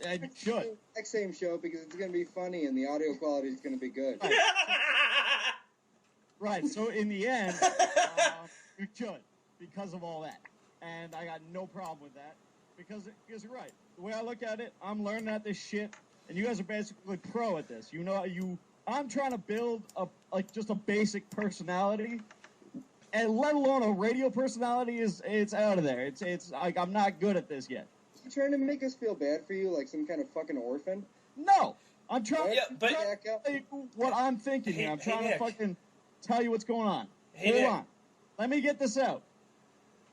And you should. Exact same show because it's going to be funny and the audio quality is going to be good. Right, so in the end, you should, because of all that. And I got no problem with that, because you're right. The way I look at it, I'm learning at this shit, and you guys are basically pro at this. I'm trying to build just a basic personality, and let alone a radio personality it's out of there. It's like, I'm not good at this yet. You trying to make us feel bad for you, like some kind of fucking orphan? No, I'm trying Yeah, to but- tell you what I'm thinking here. I'm trying Nick. to fucking tell you what's going on. Hey, Hold Nick. on. Let me get this out.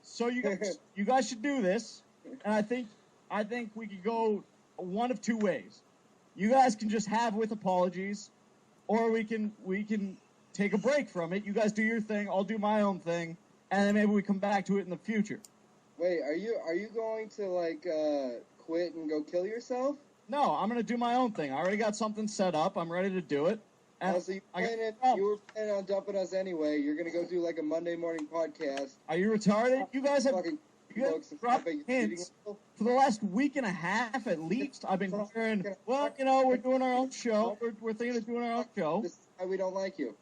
So you guys should do this, and I think we could go one of two ways. You guys can just have with apologies, or we can take a break from it. You guys do your thing, I'll do my own thing, and then maybe we come back to it in the future. Wait, are you going to like quit and go kill yourself? No, I'm gonna do my own thing. I already got something set up. I'm ready to do it. And So you oh, were planning on dumping us anyway. You're gonna go do like a Monday morning podcast. Are you retarded? You guys have Fucking books dropped hints for the last week and a half at least. I've been hearing, well, we're doing our own show. We're thinking of doing our own show. This is why we don't like you.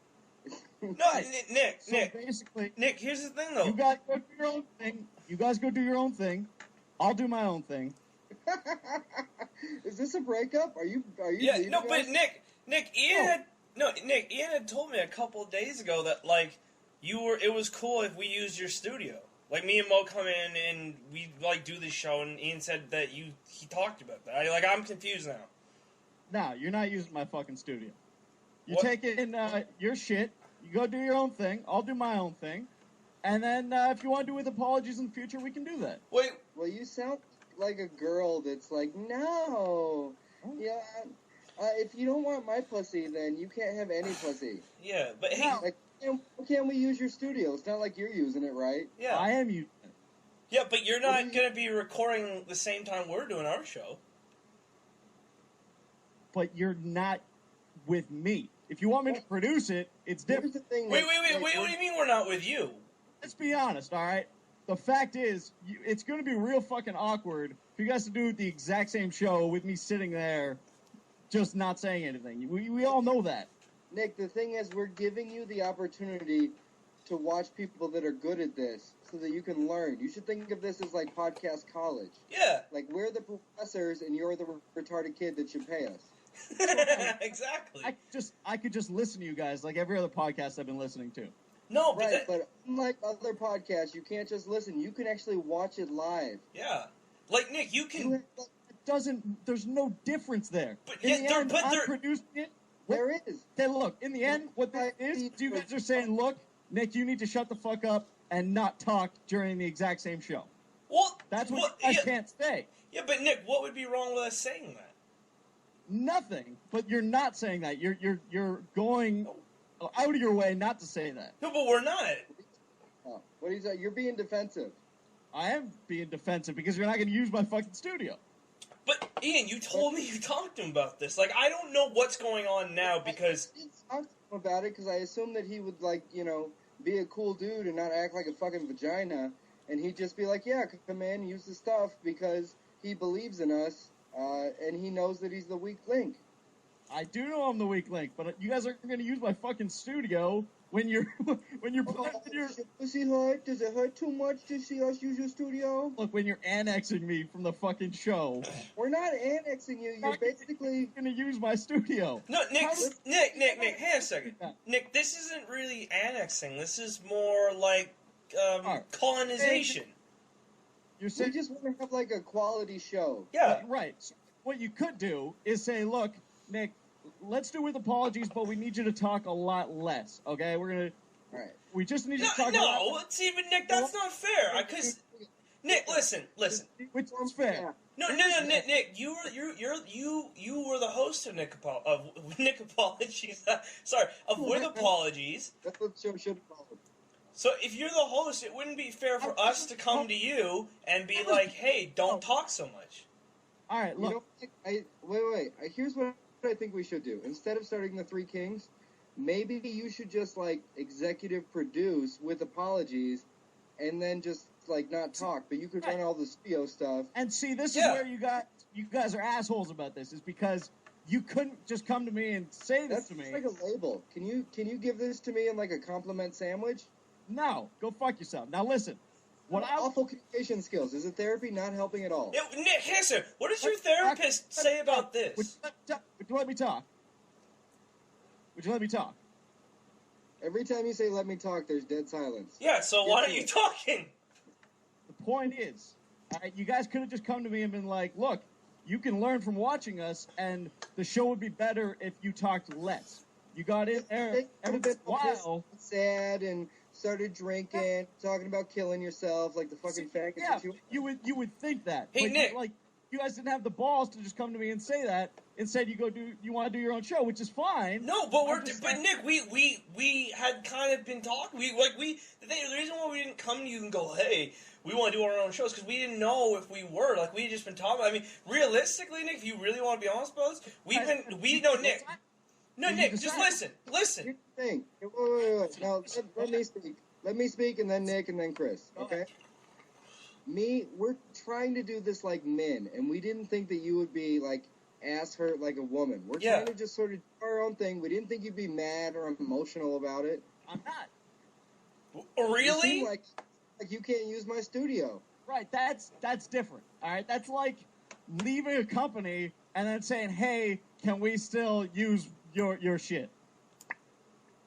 No, Nick, So Nick, basically, Nick. Here's the thing, though. you guys go do your own thing. You guys go do your own thing. I'll do my own thing. Is this a breakup? Are you? Yeah, leaving no, but us? Nick, Ian had told me a couple of days ago that like it was cool if we used your studio. Like me and Mo come in and we like do this show, and Ian said that he talked about that. I'm confused now. No, you're not using my fucking studio. You What? take in your shit. You go do your own thing. I'll do my own thing. And then if you want to do with apologies in the future, we can do that. Wait, Well, you sound like a girl that's like, no. Yeah. If you don't want my pussy, then you can't have any pussy. yeah, but hey, No. Like, why can't we use your studio? It's not like you're using it, right? yeah, I am using it. yeah, but you're not gonna be recording the same time we're doing our show. But you're not with me. If you want me to produce it, it's Here's different. the thing. Wait, like, what do you mean we're not with you? Let's be honest, all right? The fact is, it's going to be real fucking awkward for you guys to do the exact same show with me sitting there just not saying anything. We all know that. Nick, the thing is, we're giving you the opportunity to watch people that are good at this so that you can learn. You should think of this as like podcast college. Yeah, Like, we're the professors and you're the retarded kid that should pay us. exactly. I could just listen to you guys like every other podcast I've been listening to. No, but Right, but unlike other podcasts, you can't just listen. You can actually watch it live. yeah, like Nick, you can. It doesn't. There's no difference there. But in yeah, the there- end, but I'm there- producing it. There is. Okay, look. In the end, what that is you guys are saying, look, Nick, you need to shut the fuck up and not talk during the exact same show. Well, That's what you guys can't say. Yeah, but Nick, what would be wrong with us saying that? Nothing. But you're not saying that. You're going out of your way not to say that. No, but we're not. Oh, what is that? You're being defensive. I am being defensive because you're not going to use my fucking studio. But Ian, you told me you talked to him about this. Like, I don't know what's going on now because I didn't talk to him about it because I assumed that he would, like, be a cool dude and not act like a fucking vagina. And he'd just be like, yeah, come in, use the stuff because he believes in us and he knows that he's the weak link. I do know I'm the weak link, but you guys aren't going to use my fucking studio when you're planting your Pussy hurt? Does it hurt too much to see us use your studio? look when you're annexing me from the fucking show. We're not annexing you. You're basically... Going to use my studio. no, Nick, How does- Nick, hang on a second. Nick, this isn't really annexing. This is more like Alright. colonization. You're We saying just want to have, like, a quality show. Yeah. right. So what you could do is say, look, Nick, let's do with apologies, but we need you to talk a lot less. Okay, All right. we just need you No, to talk a lot no, less, see, but Nick, that's not fair. Because Nick, listen. which is fair. No, Nick, you were the host of Nick Apologies. Sorry, of With Apologies. That's what the show should have called. So if you're the host, it wouldn't be fair for us to come to you and be like, "Hey, don't talk so much." All right, look. Wait. Here's what I think we should do. Instead of starting the Three Kings, maybe you should just, like, executive produce With Apologies and then just like not talk, but you could run all the studio stuff. And see, this is Yeah. where you guys are assholes about this, is because you couldn't just come to me and say this That's to me. like a label. Can you give this to me in like a compliment sandwich? No, go fuck yourself. Now listen, what I Awful communication skills. Is it therapy not helping at all? Nick Hansen, what does your therapist say about this? Would you let me talk? Would you let me talk? Every time you say "let me talk," there's dead silence. Yeah, so why aren't you talking? The point is, you guys could have just come to me and been like, look, you can learn from watching us, and the show would be better if you talked less. You got in there every been while. sad and started drinking, talking about killing yourself like the fucking faggots Yeah, that you. you would think that. Hey, but Nick. You guys didn't have the balls to just come to me and say that. Instead, you want to do your own show, which is fine. No, but I'm just saying- Nick, we had kind of been talking. The reason why we didn't come to you and go, hey, we want to do our own shows, because we didn't know if we were. Like, we had just been talking. I mean, realistically, Nick, if you really want to be honest about this, Nick. No, Nick, just listen. Here's the thing. Wait. Now let me speak. Let me speak, and then Nick, and then Chris. Okay. We're trying to do this like men, and we didn't think that you would be like ass hurt like a woman. We're trying to just sort of do our own thing. We didn't think you'd be mad or emotional about it. I'm not. Really? You seem like you can't use my studio. Right, that's different. All right, that's like leaving a company and then saying, "Hey, can we still use your shit?"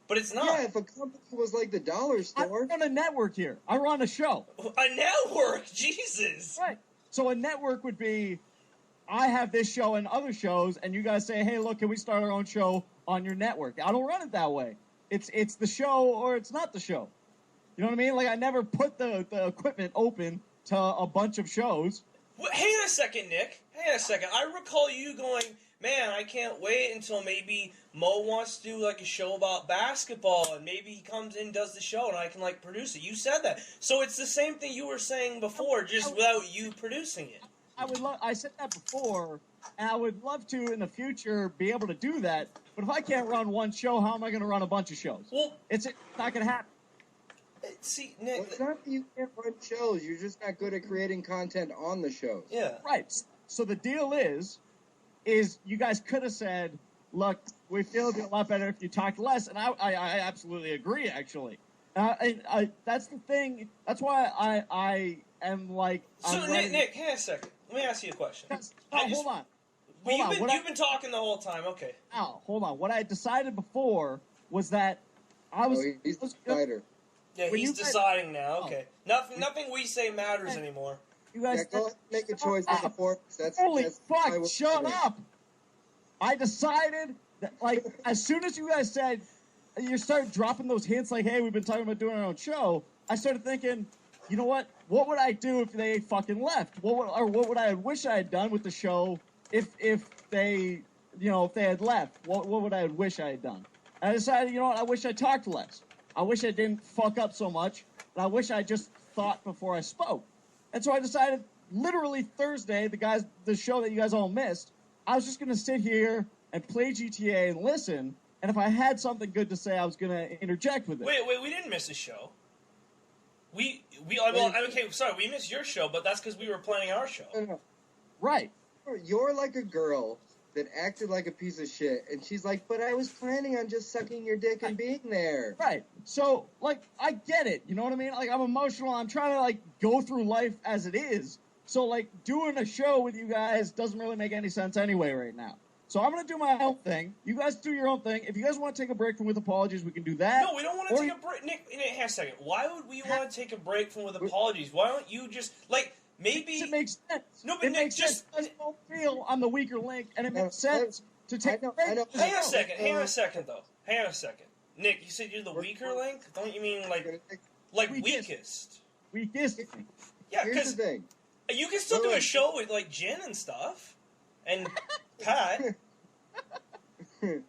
But it's not. Yeah, if a company was like the dollar I store. run a network here. I run a show. A network, Jesus. Right. So a network would be, I have this show and other shows, and you guys say, "Hey, look, can we start our own show on your network?" I don't run it that way. It's the show or it's not the show. You know what I mean? Like, I never put the equipment open to a bunch of shows. Hang on a second, Nick. Hang on a second. I recall you going, man, I can't wait until maybe Mo wants to do like a show about basketball, and maybe he comes in and does the show, and I can like produce it. You said that, so it's the same thing you were saying before, just without you producing it. I said that before, and I would love to in the future be able to do that. But if I can't run one show, how am I going to run a bunch of shows? Well, It's not going to happen. see, Well, Nick. it's not that you can't run shows. You're just not good at creating content on the shows. Yeah. Right. So the deal is you guys could have said, look, we feel it'd be a lot better if you talked less. And I absolutely agree, actually. That's the thing. That's why I am like... So, Nick, hang on a second. Let me ask you a question. Hold on. You've been talking the whole time. Okay. Now, hold on. What I decided before was that I was... Oh, he's the spider. Yeah, When he's you guys- deciding now. Okay. Nothing we say matters anymore. You guys Yeah, go ahead and make a choice Shut with the up. forks. Holy that's fuck, I will- shut up! I decided that, like, as soon as you guys said, you started dropping those hints like, hey, we've been talking about doing our own show, I started thinking, you know what? What would I do if they fucking left? What would I wish I had done with the show if they, if they had left? What would I wish I had done? And I decided, you know what? I wish I talked less. I wish I didn't fuck up so much, and I wish I just thought before I spoke. And so I decided, literally Thursday, the show that you guys all missed, I was just going to sit here and play GTA and listen, and if I had something good to say, I was going to interject with it. Wait, we didn't miss a show. We missed your show, but that's because we were planning our show. No. Right. You're like a girl that acted like a piece of shit, and she's like, but I was planning on just sucking your dick and being there. Right. So, like, I get it. You know what I mean? Like, I'm emotional. I'm trying to, like, go through life as it is. So, like, doing a show with you guys doesn't really make any sense anyway right now. So I'm going to do my own thing. You guys do your own thing. If you guys want to take a break from With Apologies, we can do that. No, we don't want to take a break. Nick, hang on a second. Why would we want to take a break from With Apologies? Why don't you just, like, maybe... It makes sense. No, but it Nick, makes just... sense. I don't feel I'm the weaker link, and it makes sense to take a break. I know. Hang on a second, though. Hang on a second. Nick, you said you're the weaker link? Don't you mean, like weakest? Weakest. Yeah, Here's because the thing. you can still do a show with, like, Jen and stuff. And Pat. And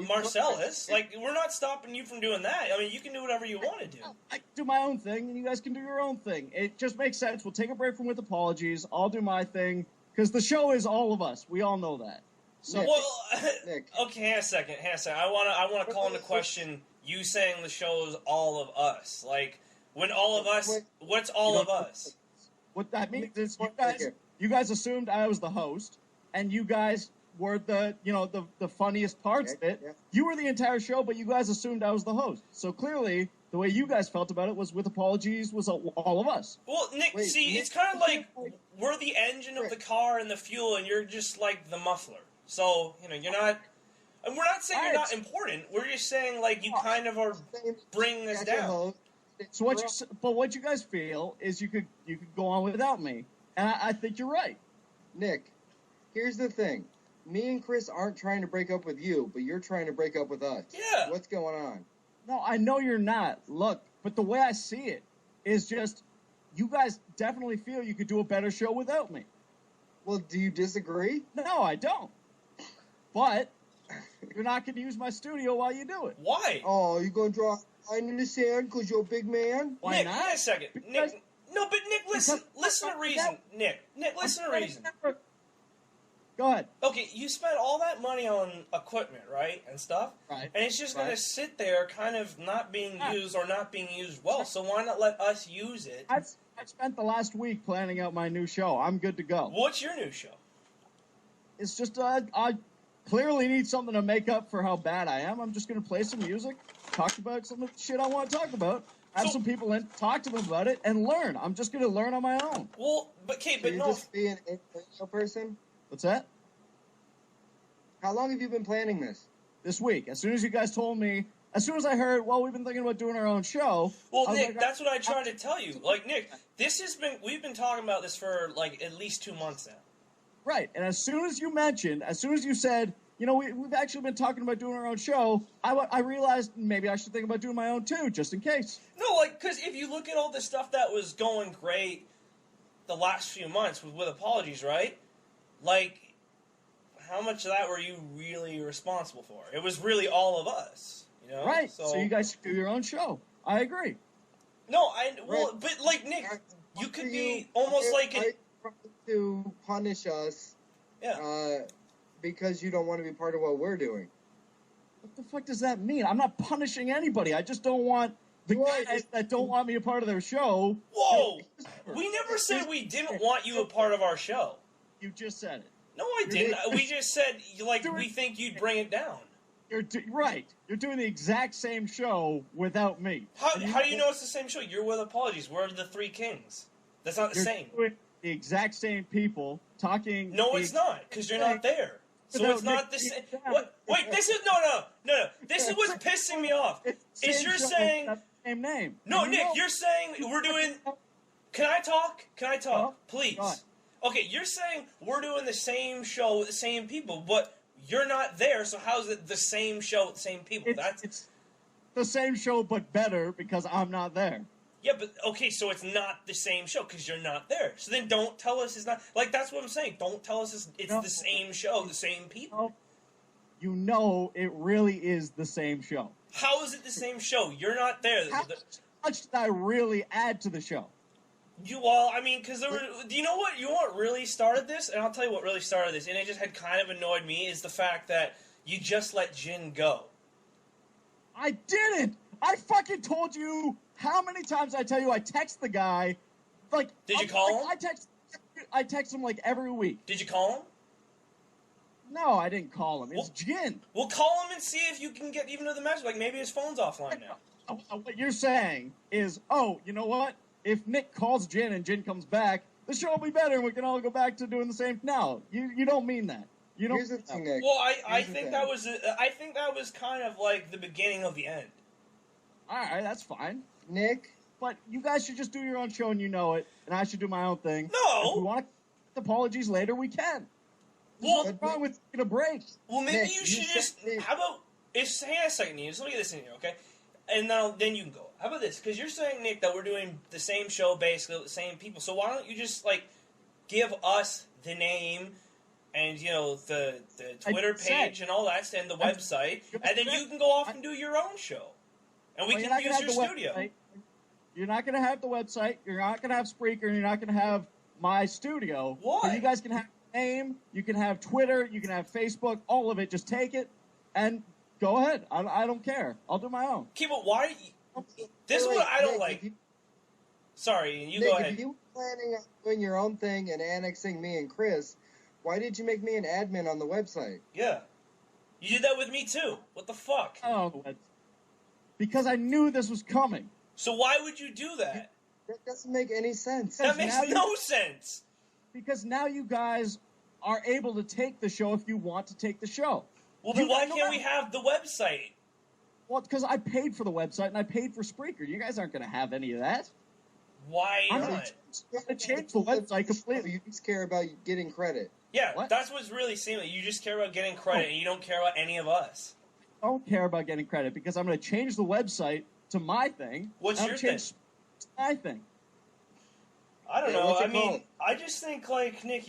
Marcellus. Like, we're not stopping you from doing that. I mean, you can do whatever you want to do. I do my own thing, and you guys can do your own thing. It just makes sense. We'll take a break from With Apologies. I'll do my thing, because the show is all of us. We all know that. So, Well, Nick. okay, hang on a second. I want to call into question you saying the show is all of us. Like, When all of us, what's all of us? What that means is you guys assumed I was the host, and you guys were the funniest parts of it. Yeah. You were the entire show, but you guys assumed I was the host. So clearly, the way you guys felt about it was with apologies was all of us. Well, Nick, Wait, see, Nick- it's kind of like we're the engine of the car and the fuel, and you're just like the muffler. So, you're not... And we're not saying you're not important. We're just saying, like, you kind of are bringing us down. So what you guys feel is you could go on without me, and I think you're right. Nick, here's the thing. Me and Chris aren't trying to break up with you, but you're trying to break up with us. Yeah. What's going on? No, I know you're not. Look, but the way I see it is just you guys definitely feel you could do a better show without me. Well, do you disagree? No, I don't. But you're not going to use my studio while you do it. Why? Oh, you gonna draw a line in the sand because you're a big man? Why Nick, not? wait a second. Because- Nick, no, but Nick, listen to reason. Nick, listen to reason. Go ahead. Okay, you spent all that money on equipment, right, and stuff, Right. and it's just going to Right. sit there kind of not being used or not being used well, so why not let us use it? I spent the last week planning out my new show. I'm good to go. What's your new show? It's just I clearly need something to make up for how bad I am. I'm just going to play some music, talk about some of the shit I want to talk about, have some people in, talk to them about it, and learn. I'm just going to learn on my own. Well, but Kate, So but you're no, just being an influential person? What's that? How long have you been planning this? This week. As soon as you guys told me, as soon as I heard, well, we've been thinking about doing our own show. well, I was Nick, like, that's what I tried to tell you. Like, Nick, we've been talking about this for like at least 2 months now. Right. And as soon as you said, we've actually been talking about doing our own show, I realized maybe I should think about doing my own too, just in case. No, like, because if you look at all the stuff that was going great the last few months with apologies, right? Like, how much of that were you really responsible for? It was really all of us, Right. So you guys should do your own show. I agree. No, Right. but like Nick, you could Are be almost like are you trying to punish us yeah. because you don't want to be part of what we're doing. What the fuck does that mean? I'm not punishing anybody. I just don't want the guys that don't want me a part of their show. Whoa! We never said we didn't want you a part of our show. You just said it. No, I didn't. We just said, like, we think you'd bring it down. Right. You're doing the exact same show without me. How do you know it's the same show? You're with Apologies. We're the Three Kings. That's not the You're same. doing the exact same people talking. No, it's not, because you're not there. So it's not the same. What? Wait, this is no. This is what's pissing me off. Is you're saying that's the same name? no, You Nick? know- You're saying we're doing. Can I talk? Go Please. on. Okay, you're saying we're doing the same show with the same people, but you're not there. So how's it the same show with the same people? It's the same show but better because I'm not there. Yeah, but okay, so it's not the same show because you're not there. So then don't tell us it's not. Like, that's what I'm saying. Don't tell us it's No. the same show, the same people. You know it really is the same show. How is it the same show? You're not there. How much did I really add to the show? Well, I mean, because there were. Do you know what? You know what really started this? And I'll tell you what really started this. And it just had kind of annoyed me is the fact that you just let Jin go. I didn't. I fucking told you how many times I tell you I text the guy. Like, Did you call him? I text him like every week. Did you call him? No, I didn't call him. It's Well- Jin. Well, call him and see if you can get even to the message. Like, maybe his phone's offline now. What you're saying is, oh, you know what? If Nick calls Jin and Jin comes back, the show will be better and we can all go back to doing the same. No, you don't mean that. You don't. Here's the thing, Nick. Well, I Here's the think thing. that was kind of like the beginning of the end. All right, that's fine. Nick, But you guys should just do your own show and you know it, and I should do my own thing. No. If we want to apologies later, we can. Well, What's wrong with taking a break? Well, maybe Nick, you you should said just. Nick. How about if hang on a second, Ian. Just let me get this in here, okay? And then you can go. How about this? Because you're saying, Nick, that we're doing the same show basically with the same people. So why don't you just like give us the name and the Twitter page and all that, and the website, and then you can go off and do your own show, and we Well, you're can not gonna use your have the studio. website. You're not going to have the website. You're not going to have Spreaker. And you're not going to have my studio. Why? So you guys can have name. You can have Twitter. You can have Facebook. All of it. Just take it and go ahead. I don't care. I'll do my own. Okay, but why? This is what I don't Nick, like. Sorry, you Nick, go ahead. if you were planning on doing your own thing and annexing me and Chris, why did you make me an admin on the website? Yeah. You did that with me too. What the fuck? Oh, because I knew this was coming. So why would you do that? That doesn't make any sense. That makes now you- no sense. Because now you guys are able to take the show if you want to take the show. Well, then You why guys can't we have the website? Well, because I paid for the website and I paid for Spreaker. You guys aren't going to have any of that. Why I'm not? going to change the website completely. You just care about getting credit. Yeah, What? that's what's really seeming. You just care about getting credit, and you don't care about any of us. I don't care about getting credit because I'm going to change the website to my thing. What's and your I'm gonna change my thing. I don't Yeah, know. what's I it mean, called? I just think like Nick.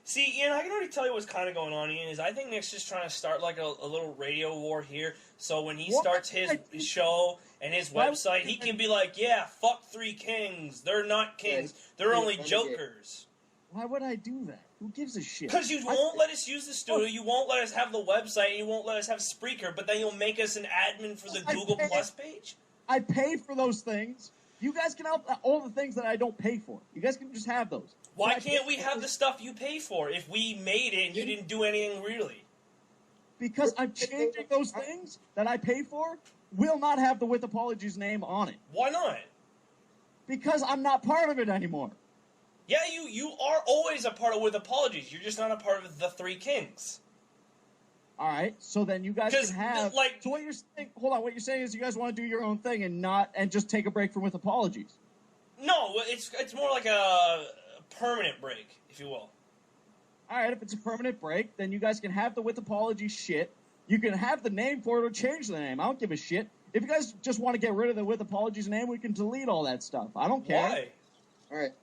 See, Ian, I can already tell you what's kind of going on. Ian is I think Nick's just trying to start like a little radio war here. So when he What? starts his show and his Why would website, he can be like, "Yeah, fuck Three Kings. They're not kings. They're he's only renegade. jokers." Why would I do that? Who gives a shit? Because you won't let us use the studio, you won't let us have the website, and you won't let us have Spreaker. But then you'll make us an admin for the I Google paid- Plus page. I paid for those things. You guys can have all the things that I don't pay for. You guys can just have those. Why But I can't paid we for have the those stuff you pay for if we made it and you didn't do anything really? Because I'm changing those things that I pay for will not have the With Apologies name on it. Why not? Because I'm not part of it anymore. Yeah, you are always a part of With Apologies. You're just not a part of the Three Kings. All right, so then you guys 'Cause, can have. like- So what you're saying? Hold on. What you're saying is you guys want to do your own thing and just take a break from With Apologies. No, it's more like a permanent break, if you will. All right, if it's a permanent break, then you guys can have the With Apologies shit. You can have the name for it or change the name. I don't give a shit. If you guys just want to get rid of the With Apologies name, we can delete all that stuff. I don't care. Why? All right.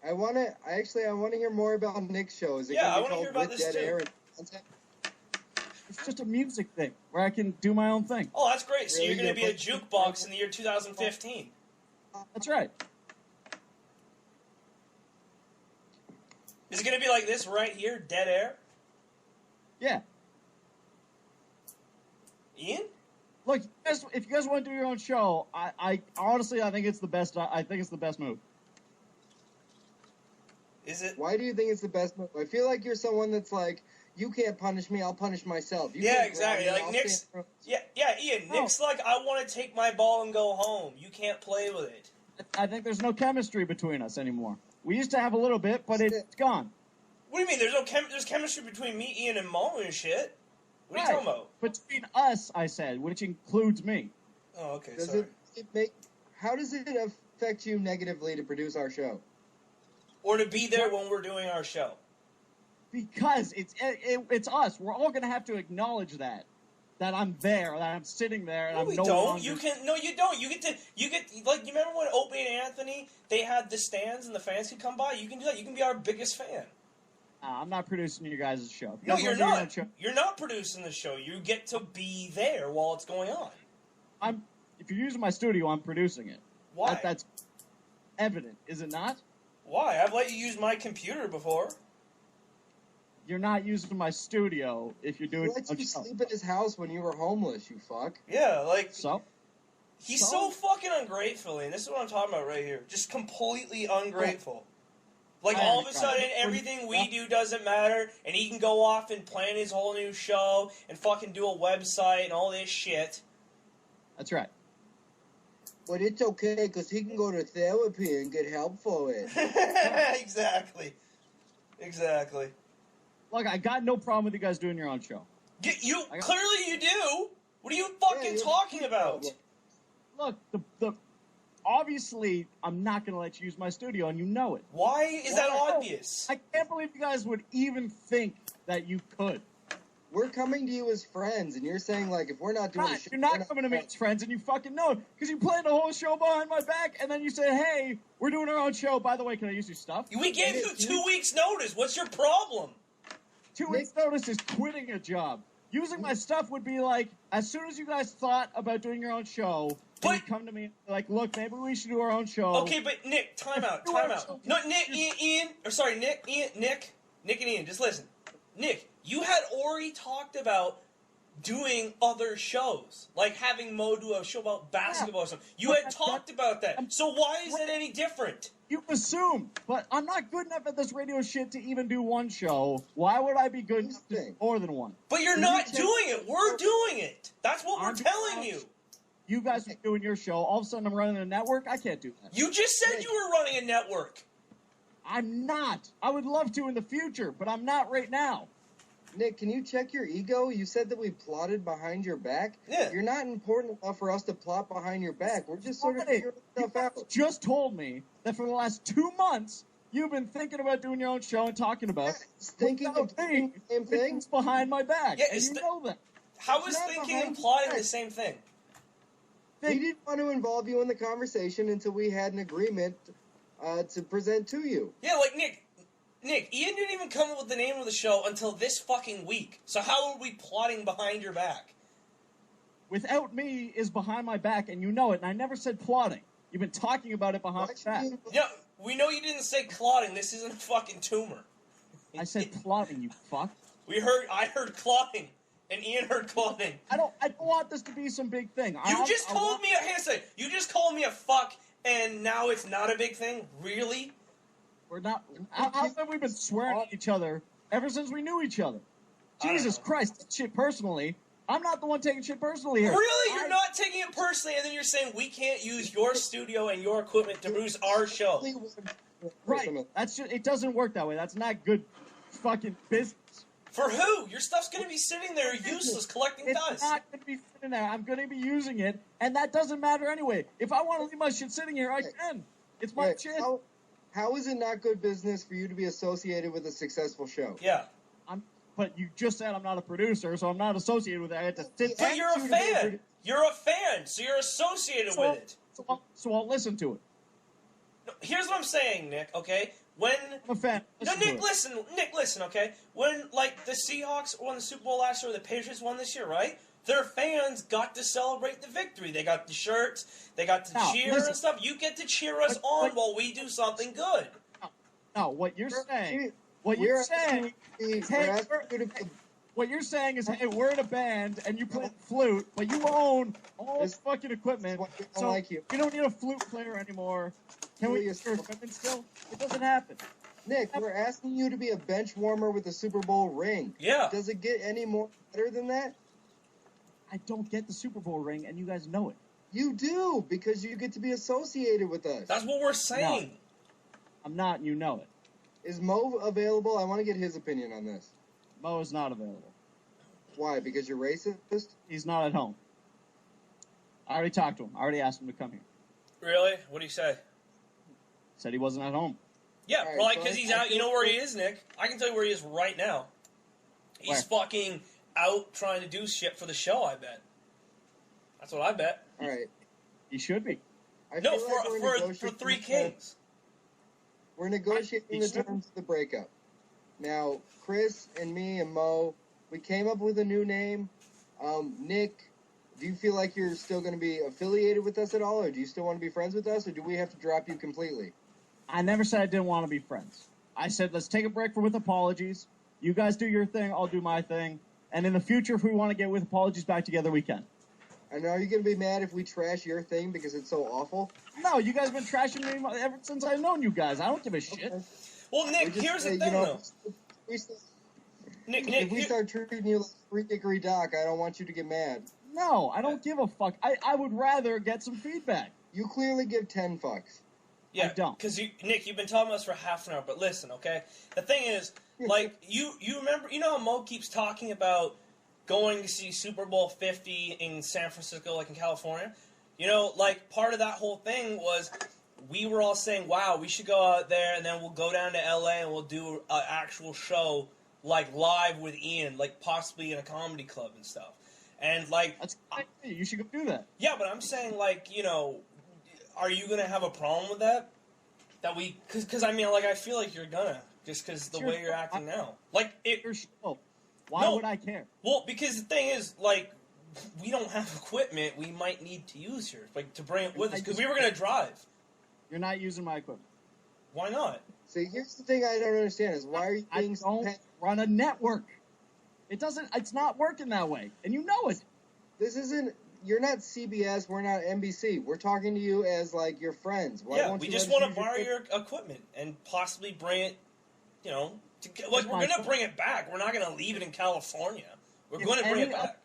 I want to hear more about Nick's show. Is it Yeah, I going to wanna be hear called about With this Dead too. Air and Content? It's just a music thing where I can do my own thing. Oh, that's great. So Really? you're going to be a Yeah, but- jukebox in the year 2015. That's right. Is it going to be like this right here, Dead Air? Yeah. Ian? Look, if you guys want to do your own show, I honestly I think it's the best. I think it's the best move. Is it? Why do you think it's the best move? I feel like you're someone that's like, you can't punish me, I'll punish myself. You Yeah, can't exactly. grab me, Like, I'll Nick's- stand Yeah, Ian. No. Nick's like, I want to take my ball and go home. You can't play with it. I think there's no chemistry between us anymore. We used to have a little bit, but it's gone. What do you mean? There's chemistry between me, Ian, and Mo and shit. What are you Right. talking about? Between us, I said, which includes me. Oh, okay, Does sorry. it make? How does it affect you negatively to produce our show? Or to be there when we're doing our show. Because it's us. We're all gonna have to acknowledge that I'm there, that I'm sitting there, and No, I'm we no don't. longer. You don't. You get like, you remember when Opie and Anthony, they had the stands and the fans could come by? You can do that. You can be our biggest fan. I'm not producing your guys' show. If you No, guys you're wanna do your own not. show- You're not producing the show. You get to be there while it's going on. If you're using my studio, I'm producing it. Why? That's evident, is it not? Why? I've let you use my computer before. You're not using my studio if you're He doing lets your you show. sleep in his house when you were homeless, you fuck. Yeah, like, So he's So? so fucking ungrateful, and this is what I'm talking about right here. Just completely ungrateful. Like, I all of a understand. sudden, everything we do doesn't matter, and he can go off and plan his whole new show, and fucking do a website, and all this shit. that's right. But it's okay, because he can go to therapy and get help for it. Exactly. Exactly. Look, I got no problem with you guys doing your own show. You I got- clearly you do. What are you Yeah, fucking you're- talking about? Look, the obviously I'm not going to let you use my studio, and you know it. Why is that Why? obvious? I can't believe you guys would even think that you could. We're coming to you as friends, and you're saying, like, if we're not doing God, the show, you're we're not coming to me as friends, and you fucking know it because you played the whole show behind my back, and then you say, "Hey, we're doing our own show. By the way, can I use your stuff?" We gave you 2 weeks notice. What's your problem? 2 weeks notice is quitting a job. Using my stuff would be like, as soon as you guys thought about doing your own show, But- you'd come to me like, look, maybe we should do our own show. Okay, but Nick, time out. No, Nick, Nick and Ian, just listen. Nick, you had already talked about doing other shows, like having Mo do a show about basketball or something. You had talked about that. So why is that any different? You assume, but I'm not good enough at this radio shit to even do one show. Why would I be good enough to do more than one? But you're not doing it. We're doing it. That's what we're telling you. You guys are doing your show. All of a sudden, I'm running a network. I can't do that. You just said you were running a network. I'm not. I would love to in the future, but I'm not right now. Nick, can you check your ego? You said that we plotted behind your back. Yeah. You're not important enough for us to plot behind your back. We're just sort of figuring stuff out. Just told me that for the last 2 months, you've been thinking about doing your own show and talking about Thinking of doing the same thing. things behind my back. Yeah, and you know that. How is It's not thinking behind and your plotting back. the same thing? We didn't want to involve you in the conversation until we had an agreement to present to you. Yeah, like Nick, Ian didn't even come up with the name of the show until this fucking week. So how are we plotting behind your back? Without me is behind my back, and you know it, and I never said plotting. You've been talking about it behind my back. Yeah, we know you didn't say clotting. This isn't a fucking tumor. I said plotting, you fuck. I heard clotting, and Ian heard clotting. I don't want this to be some big thing. You just called me a fuck, and now it's not a big thing? Really? We're not. How have we been swearing at each other ever since we knew each other? Jesus Christ, that shit personally. I'm not the one taking shit personally here. Really? You're not taking it personally, and then you're saying we can't use your studio and your equipment to produce our show. Right. That's just, it doesn't work that way. That's not good fucking business. For who? Your stuff's going to be sitting there useless, collecting It's dust. not going to be sitting there. I'm going to be using it, and that doesn't matter anyway. If I want to leave my shit sitting here, I can. It's my shit. How is it not good business for you to be associated with a successful show? Yeah. But you just said I'm not a producer, so I'm not associated with it. I had to sit But you're a fan. You're a fan, so you're associated with it. So I'll listen to it. No, here's what I'm saying, Nick, okay? When I'm a fan. No, Nick, listen, okay? When, like, the Seahawks won the Super Bowl last year, or the Patriots won this year, right? Their fans got to celebrate the victory. They got the shirts, they got to cheer and stuff. You get to cheer us on while we do something good. No, what you're saying... What you're saying is, hey, we're in a band and you play the flute, but you own all this fucking equipment, so you don't need a flute player anymore. Can we use your equipment still? It doesn't happen. Nick, we're asking you to be a bench warmer with a Super Bowl ring. Yeah. Does it get any more better than that? I don't get the Super Bowl ring, and you guys know it. You do, because you get to be associated with us. That's what we're saying. No, I'm not, and you know it. Is Mo available? I want to get his opinion on this. Mo is not available. Why? Because you're racist? He's not at home. I already talked to him. I already asked him to come here. Really? What do you say? Said he wasn't at home. Yeah, Right, probably so because he's out. You know where he is, Nick? I can tell you where he is right now. He's fucking out trying to do shit for the show, I bet. That's what I bet. All right. He should be. No, for Three Kings. We're negotiating the terms of the breakup. Now, Chris and me and Mo, we came up with a new name. Nick, do you feel like you're still going to be affiliated with us at all, or do you still want to be friends with us, or do we have to drop you completely? I never said I didn't want to be friends. I said, let's take a break with apologies. You guys do your thing, I'll do my thing. And in the future, if we want to get with apologies back together, we can. And are you going to be mad if we trash your thing because it's so awful? No, you guys have been trashing me ever since I've known you guys. I don't give a shit. Okay. Well, Nick, here's the thing, though. Nick, if we start treating you like Free Dickory Doc, I don't want you to get mad. No, I don't give a fuck. I would rather get some feedback. You clearly give 10 fucks. Yeah, I don't. Because, Nick, you've been talking about us for half an hour, but listen, okay? The thing is, like, you remember, you know how Mo keeps talking about going to see Super Bowl 50 in San Francisco, like in California? You know, like, part of that whole thing was we were all saying, wow, we should go out there, and then we'll go down to LA and we'll do an actual show, like, live with Ian, like, possibly in a comedy club and stuff. And, like... That's you should go do that. Yeah, but I'm saying, like, you know... Are you gonna have a problem with that? That we, because I mean, like, I feel like you're gonna, just because the way you're acting now. Like, Your show. Why would I care? Well, because the thing is, like, we don't have equipment. We might need to use yours, like, to bring it with us, because we were gonna drive. You're not using my equipment. Why not? See, here's the thing I don't understand is why are you being... I don't run a network. It's not working that way, and you know it. This isn't. You're not CBS. We're not NBC. We're talking to you as like your friends. Why Yeah, won't we you just let us want to use borrow your equipment and possibly bring it, like, we're going to bring it back. We're not going to leave it in California. We're If going to bring it any back.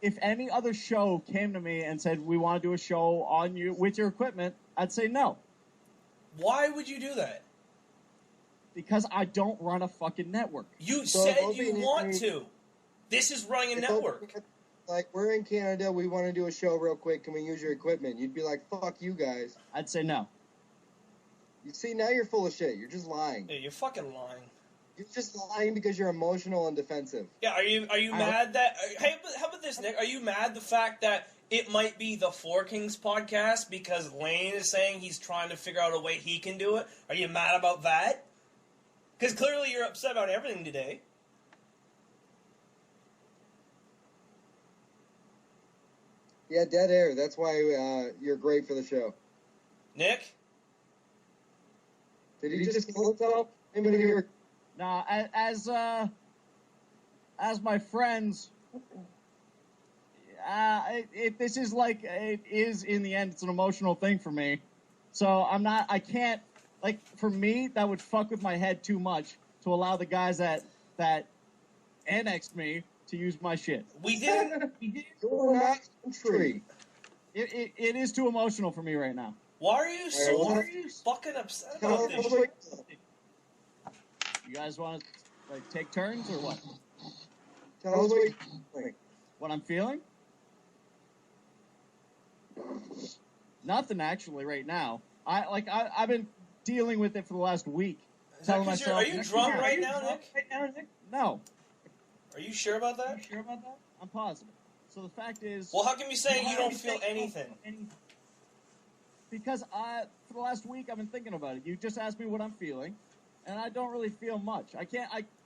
If any other show came to me and said we want to do a show on you with your equipment, I'd say no, Why would you do that? because I don't run a fucking network. You So said Opie you and want Henry- to. This is running a If network. Like, we're in Canada, we want to do a show real quick. Can we use your equipment? You'd be like, fuck you guys. I'd say no. You see, now you're full of shit. You're just lying. Yeah, you're fucking lying. You're just lying because you're emotional and defensive. Yeah, are you mad that? Hey, how about this, Nick? Are you mad the fact that it might be the Four Kings podcast because Lane is saying he's trying to figure out a way he can do it? Are you mad about that? Because clearly you're upset about everything today. Yeah, dead air. That's why you're great for the show. Nick? Did he just kill himself? Anybody here? Now, as my friends, this is like it is in the end. It's an emotional thing for me, so I can't. Like, for me, that would fuck with my head too much to allow the guys that annexed me to use my shit. We didn't. You're not country. It is too emotional for me right now. Why are you so Why are you fucking upset Tell about us this? what- You guys want to like take turns or what? Tell us what you think. What I'm feeling? Nothing actually right now. I've been dealing with it for the last week. Is that Telling 'cause myself, are you drunk right now, Nick? No. Are you sure about that? I'm positive. So the fact is, Well, how come you saying you don't feel anything? because for the last week I've been thinking about it. You just asked me what I'm feeling, and I don't really feel much.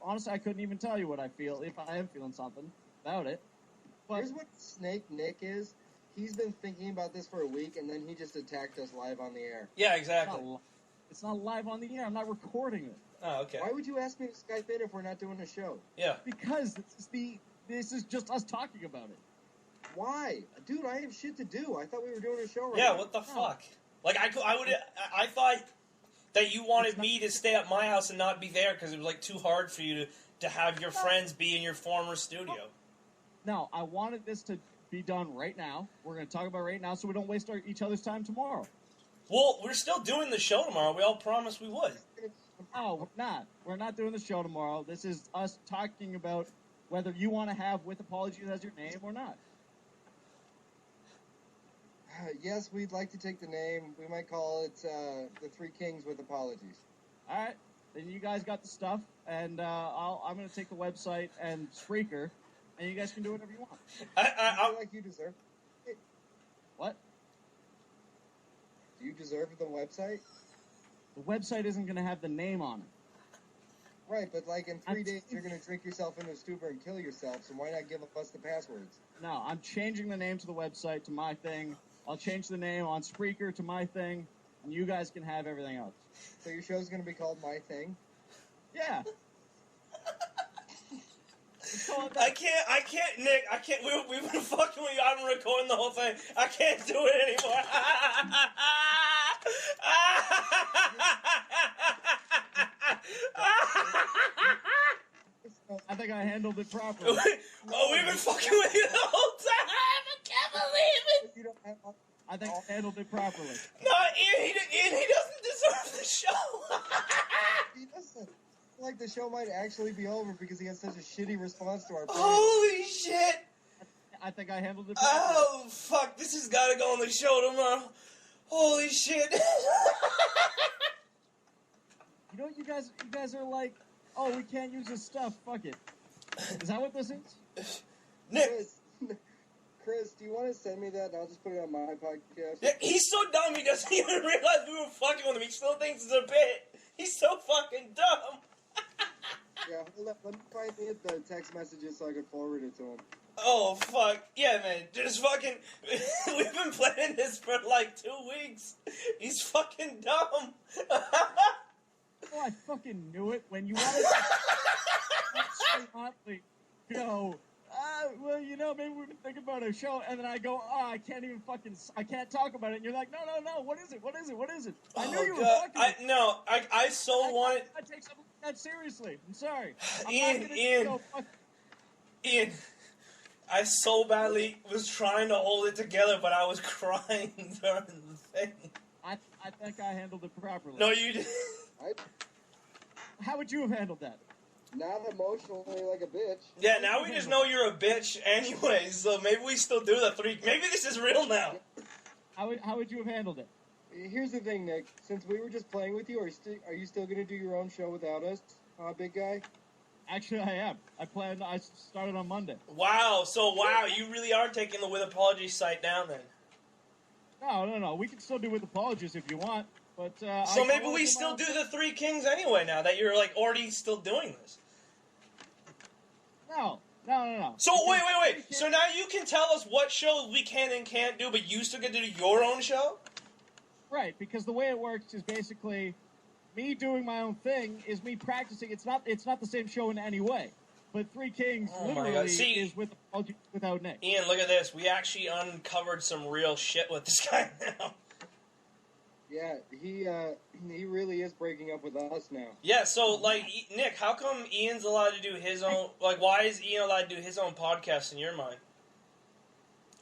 Honestly, I couldn't even tell you what I feel if I am feeling something about it. But Here's what Snake Nick is. He's been thinking about this for a week, and then he just attacked us live on the air. Yeah, it's exactly. it's not live on the air. I'm not recording it Oh, okay. Why would you ask me to Skype in if we're not doing a show? Yeah. because this is just us talking about it. Why? Dude, I have shit to do. I thought we were doing a show right Yeah, now. what the fuck? Like, I thought that you wanted me to stay at my house and not be there because it was, like, too hard for you to have your friends be in your former studio. No, I wanted this to be done right now. We're going to talk about it right now so we don't waste each other's time tomorrow. Well, we're still doing the show tomorrow. We all promised we would. No, we're not. We're not doing the show tomorrow. This is us talking about whether you want to have With Apologies as your name or not. Yes, we'd like to take the name. We might call it the Three Kings with Apologies. All right. Then you guys got the stuff, and I'm going to take the website and Spreaker, and you guys can do whatever you want. I feel like you deserve it. What? Do you deserve the website? The website isn't going to have the name on it. Right, but like in 3 days you're going to drink yourself into a stupor and kill yourself, so why not give us the passwords? No, I'm changing the name to the website to my thing. I'll change the name on Spreaker to my thing, and you guys can have everything else. So your show's going to be called My Thing? Yeah. I can't, Nick. I can't. We've been fucking with you. I've been recording the whole thing. I can't do it anymore. I think I handled it properly. Oh, we've been fucking with you the whole time. I can't believe it. You don't have I think I handled it properly. No, Ian, he doesn't deserve the show. He doesn't. Like the show might actually be over because he had such a shitty response to our praise. Holy shit. I think I handled it properly. Oh, fuck. This has got to go on the show tomorrow. Holy shit. You know, you guys are like, oh, we can't use this stuff. Fuck it. Is that what this is? Nick, Chris, do you want to send me that and I'll just put it on my podcast? Nick, he's so dumb he doesn't even realize we were fucking with him. He still thinks it's a bit. He's so fucking dumb. Yeah, hold up. Let me find the text messages so I can forward it to him. Oh, fuck. Yeah, man. Just fucking... We've been playing this for like 2 weeks. He's fucking dumb. Oh, I fucking knew it when you wanted to hotly to go, well, maybe we've been thinking about a show, and then I go, I can't talk about it, and you're like, no, what is it? I knew you were fucking. I so wanted. I take something like that seriously. I'm sorry. Ian, I so badly was trying to hold it together, but I was crying during the thing. I think I handled it properly. No, you didn't. How would you have handled that? Not emotionally like a bitch. Yeah, now we just know you're a bitch anyway, so maybe we still do the 3. Maybe this is real now. How would you have handled it? Here's the thing, Nick. Since we were just playing with you, are you still going to do your own show without us, big guy? Actually, I am. I started on Monday. Wow, you really are taking the With Apologies site down then. No. We can still do With Apologies if you want. But, so maybe we still do the 3 Kings anyway now that you're like already still doing this. No. So wait. So now you can tell us what shows we can and can't do, but you still get to do your own show? Right, because the way it works is basically me doing my own thing is me practicing. It's not the same show in any way. But 3 Kings literally is with Apologies without Nick. Ian, look at this. We actually uncovered some real shit with this guy now. Yeah, he really is breaking up with us now. Yeah, so, like, Nick, how come Ian's allowed to do his own... Like, why is Ian allowed to do his own podcast in your mind?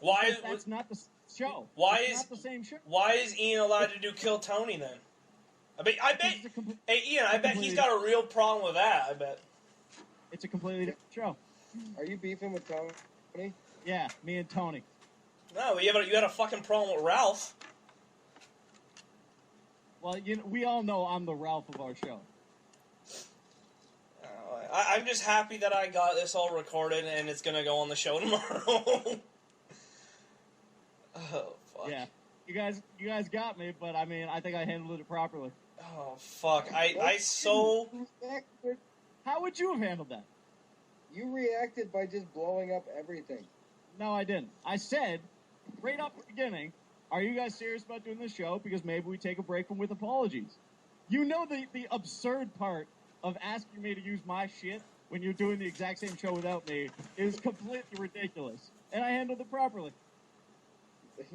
That's not the show. Not the same show. Why is Ian allowed to do Kill Tony, then? I bet... Hey, Ian, I bet he's got a real problem with that, I bet. It's a completely different show. Are you beefing with Tony? Yeah, me and Tony. No, you had a fucking problem with Ralph. Well, we all know I'm the Ralph of our show. I'm just happy that I got this all recorded and it's gonna go on the show tomorrow. Oh, fuck. Yeah. You guys got me, but I mean, I think I handled it properly. Oh, fuck. How would you have handled that? You reacted by just blowing up everything. No, I didn't. I said, right up at the beginning, are you guys serious about doing this show? Because maybe we take a break from With Apologies. You know the absurd part of asking me to use my shit when you're doing the exact same show without me is completely ridiculous. And I handled it properly.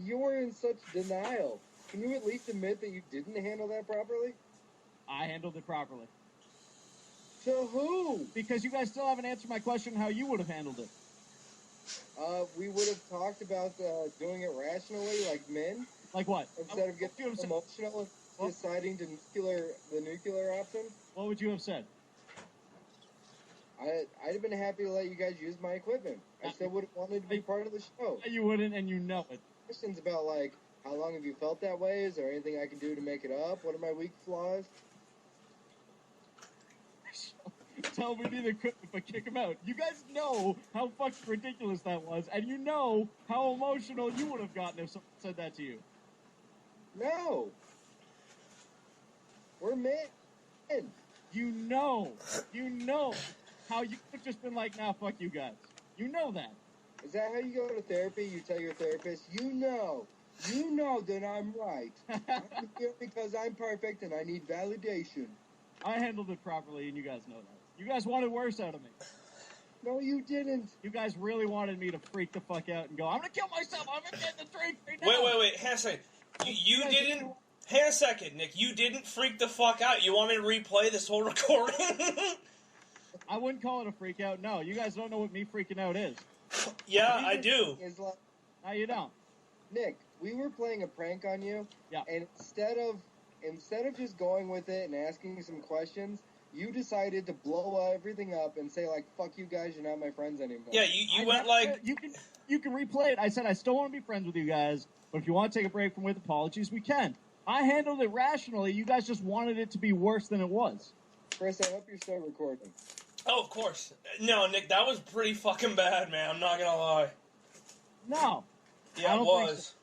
You were in such denial. Can you at least admit that you didn't handle that properly? I handled it properly. To who? Because you guys still haven't answered my question how you would have handled it. We would have talked about doing it rationally, like men. Like what? Instead of getting emotional and deciding the nuclear option. What would you have said? I'd have been happy to let you guys use my equipment. I still would have wanted to be part of the show. You wouldn't, and you know it. Questions about, like, how long have you felt that way? Is there anything I can do to make it up? What are my weak flaws? Tell me the equipment, but kick him out. You guys know how fucking ridiculous that was, and you know how emotional you would have gotten if someone said that to you. No. We're men. You know how you could have just been like, nah, fuck you guys. You know that. Is that how you go to therapy? You tell your therapist, you know that I'm right. I'm here because I'm perfect and I need validation. I handled it properly, and you guys know that. You guys wanted worse out of me. No, you didn't. You guys really wanted me to freak the fuck out and go, I'm gonna kill myself, I'm gonna get the drink right now. Wait, hang on a second. You didn't... Hang on a second, Nick. You didn't freak the fuck out. You want me to replay this whole recording? I wouldn't call it a freak out, no. You guys don't know what me freaking out is. Yeah, I do. No, you don't. Nick, we were playing a prank on you, yeah. And instead of just going with it and asking some questions, you decided to blow everything up and say, like, fuck you guys, you're not my friends anymore. Yeah, you went like... You can replay it. I said I still want to be friends with you guys, but if you want to take a break from With Apologies, we can. I handled it rationally. You guys just wanted it to be worse than it was. Chris, I hope you're still recording. Oh, of course. No, Nick, that was pretty fucking bad, man. I'm not gonna lie. No. Yeah, it was.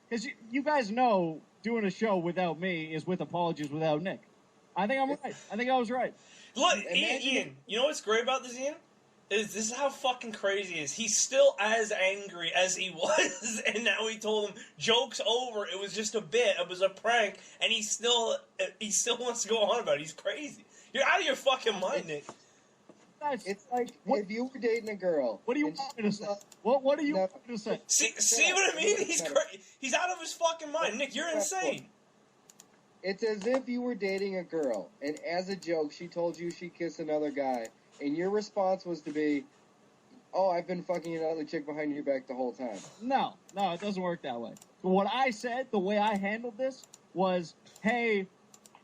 Because you guys know doing a show without me is With Apologies without Nick. I think I'm right. I think I was right. Look, Ian, you know what's great about this, Ian? This is how fucking crazy he is. He's still as angry as he was, and now he told him, joke's over, it was just a bit, it was a prank, and he still wants to go on about it. He's crazy. You're out of your fucking mind, Nick. Guys, It's like What- if you were dating a girl. what do you and want she me to say? was- What do you No. want me to say? See what I mean? He's out of his fucking mind. Nick, you're insane. It's as if you were dating a girl, and as a joke, she told you she kissed another guy, and your response was to be, "Oh, I've been fucking another chick behind your back the whole time." No, it doesn't work that way. What I said, the way I handled this was, hey,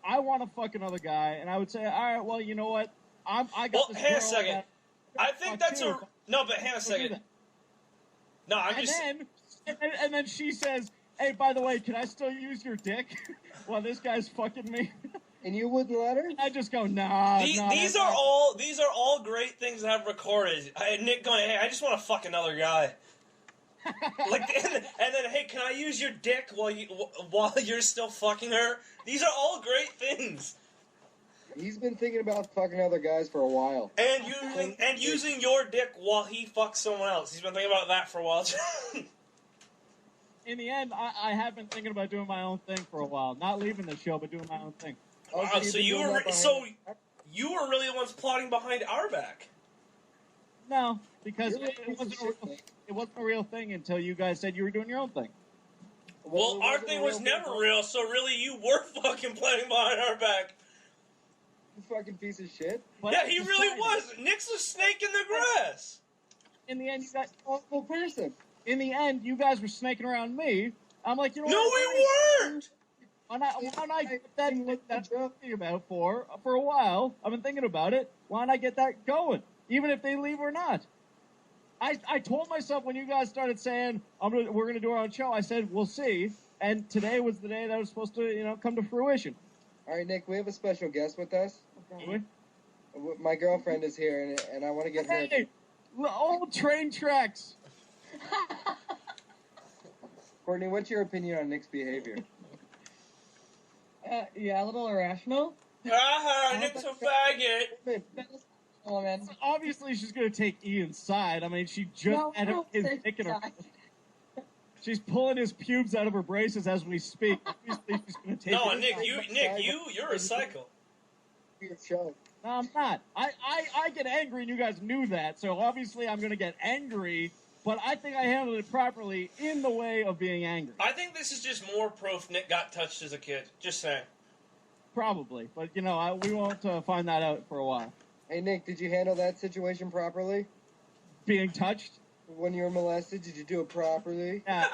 I want to fuck another guy, and I would say, all right, well, you know what? I got Well, this hang a girl second. that- I think that's too. a no, but hang a second. No, I'm And just. then she says, hey, by the way, can I still use your dick while this guy's fucking me? And you wouldn't let her? I just go, nah. These are all great things to have recorded. Nick going, hey, I just want to fuck another guy. Like, and then, hey, can I use your dick while you're still fucking her? These are all great things. He's been thinking about fucking other guys for a while. And using your dick while he fucks someone else. He's been thinking about that for a while. In the end, I have been thinking about doing my own thing for a while. Not leaving the show, but doing my own thing. Wow, you've so been you doing were that behind so my back? you were really the ones plotting behind our back. No, because You're a it piece of wasn't shit, a, Nick. it wasn't a real thing until you guys said you were doing your own thing. Well, it our wasn't thing a was real never thing. real, so really you were fucking playing behind our back. You fucking piece of shit. But Yeah, I he really decided, was. Nick's a snake in the grass. In the end, you guys. Awful person. In the end, you guys were snaking around me. I'm like, you know No, what? we weren't. Why not get that Hey, that I've been thinking about for a while? I've been thinking about it. Why not get that going, even if they leave or not? I told myself when you guys started saying we're gonna do our own show, I said we'll see. And today was the day that was supposed to come to fruition. All right, Nick, we have a special guest with us. Okay. My girlfriend is here, and I want to get her. Hey, old train tracks. Courtney, what's your opinion on Nick's behavior? Yeah, a little irrational. Ah, Nick's a faggot. Woman. Obviously, she's gonna take Ian's side. I mean, she just No, had no, his take dick in her. side. She's pulling his pubes out of her braces as we speak. Obviously, she's gonna take. No, it. Nick, you're a psycho. Your show. No, I'm not. I get angry, and you guys knew that. So obviously, I'm gonna get angry. But I think I handled it properly in the way of being angry. I think this is just more proof Nick got touched as a kid. Just saying. Probably, but we won't find that out for a while. Hey, Nick, did you handle that situation properly? Being touched. When you were molested, did you do it properly? Yeah,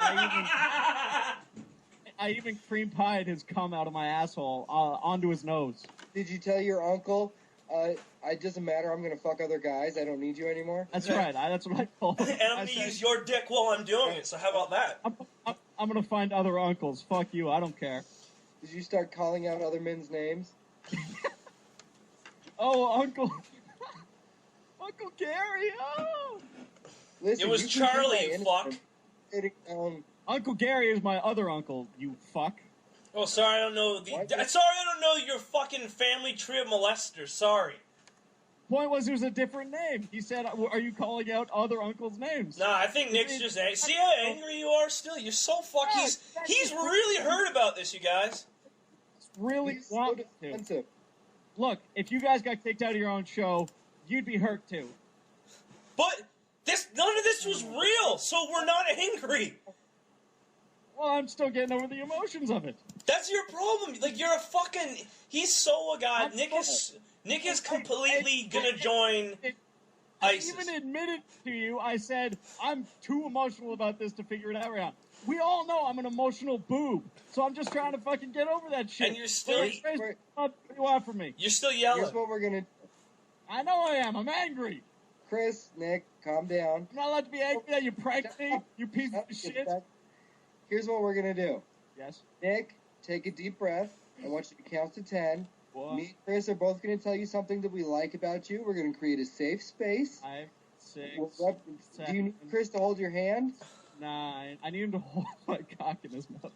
I even cream pied his cum out of my asshole onto his nose. Did you tell your uncle, it doesn't matter, I'm going to fuck other guys, I don't need you anymore? That's right. That's what I told him. And I'm I gonna said, use your dick while I'm doing it. So how about that? I'm gonna find other uncles. Fuck you. I don't care. Did you start calling out other men's names? Oh, Uncle. Uncle Gary. Oh. Listen, It was you can do Charlie, my you innocence fuck. sitting down- Uncle Gary is my other uncle. You fuck. Oh, sorry, I don't know. What? Sorry, I don't know your fucking family tree of molesters. Sorry. Point was, it was a different name. He said, "Are you calling out other uncles' names?" Nah, I think Nick's just angry. See how angry you are still? You're so fucking... He's really hurt about this, you guys. Really He's so want me to. defensive. Look, if you guys got kicked out of your own show, you'd be hurt too. But none of this was real, so we're not angry. Well, I'm still getting over the emotions of it. That's your problem. Like, you're a fucking... He's so a guy. Nick is completely gonna join I ISIS. even admitted to you, I said, I'm too emotional about this to figure it out right now. We all know I'm an emotional boob, so I'm just trying to fucking get over that shit. And you're still- What do you want from me? You're still Here's yelling. what we're going to... I know I am. I'm angry. Chris, Nick, calm down. I'm not allowed to be angry that you pranked me, you piece of shit. Here's what we're going to do. Yes. Nick, take a deep breath. I want you to count to 10. What? Me and Chris are both going to tell you something that we like about you. We're going to create a safe space. 5, 6, Do you need Chris to hold your hand? 9. I need him to hold my cock in his mouth.